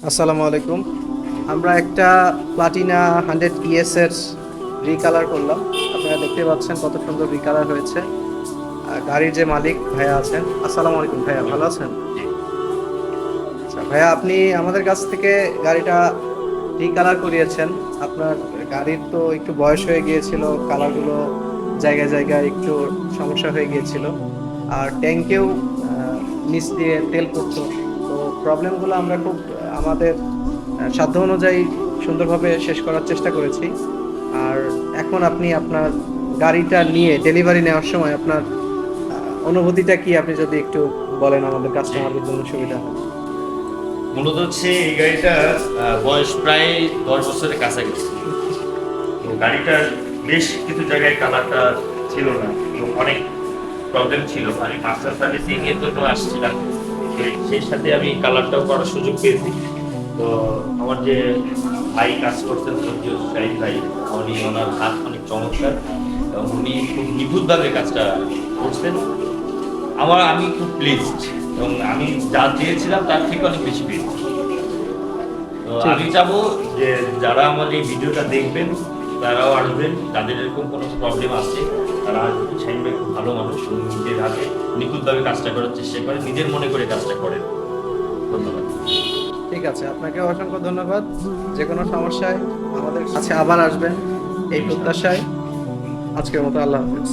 আসসালামু আলাইকুম। আমরা একটা প্লাটিনা 100 এর রিকালার করলাম। আপনারা দেখতে পাচ্ছেন কত সুন্দর রিকালার হয়েছে। গাড়ির যে মালিক ভাইয়া আছেন, আসসালামু আলাইকুম ভাইয়া, জি, ভালো আছেন? জি। আচ্ছা ভাইয়া, আপনি আমাদের কাছ থেকে গাড়িটা রিকালার করিয়েছেন। আপনার গাড়ির তো একটু বয়স হয়ে গিয়েছিল, কালারগুলো জায়গায় জায়গায় একটু সমস্যা হয়ে গিয়েছিল, আর ট্যাঙ্কেও নিচ দিয়ে তেল পড়তো। তো প্রবলেমগুলো আমরা খুব আমাদের সাধ্য অনুযায়ী সুন্দরভাবে শেষ করার চেষ্টা করেছি। আর এখন আপনি আপনার গাড়িটা নিয়ে ডেলিভারি নেওয়ার সময় আপনার অনুভূতিটা কি, আপনি যদি একটু বলেন আমাদের জি। কাস্টমারদের জন্য সুবিধা হয়। মূলত হচ্ছে এই গাড়িটা বয়স প্রায় 10 বছরের কাছাকাছি। তো গাড়িটার বেশ কিছু জায়গায় কালারটা ছিল না এবং অনেক প্রবলেম ছিল। আমি মাস্টার সার্ভিসিং এর জন্য আসছিলাম, সেই সাথে আমি কালারটাও করার সুযোগ পেয়েছি। তো আমার যে ভাই কাজ করতেন সত্যিও শাহিদ ভাই, ওনার হাত অনেক চমৎকার এবং উনি খুব নিখুঁতভাবে কাজটা করছেন। আমি খুব প্লিজড এবং আমি যা চেয়েছিলাম তার থেকে অনেক বেশি পেয়েছি। তো ঠিক আমি আছে। চাবো যে যারা আমার এই ভিডিওটা দেখবেন তারাও আসবেন, যাদের এরকম কোনো প্রবলেম আছে তারা আসবেন। শাহিন ভাই খুব ভালো মানুষ, উনি নিজের হাতে নিখুঁতভাবে কাজটা করার চেষ্টা করেন, নিজের মনে করে কাজটা করেন। ধন্যবাদ। ঠিক আছে, আপনাকে অসংখ্য ধন্যবাদ। যে কোনো সমস্যায় আমাদের কাছে আবার আসবেন এই ইনশাআল্লাহ। প্রত্যাশায়। আজকের মতো আল্লাহ হাফেজ।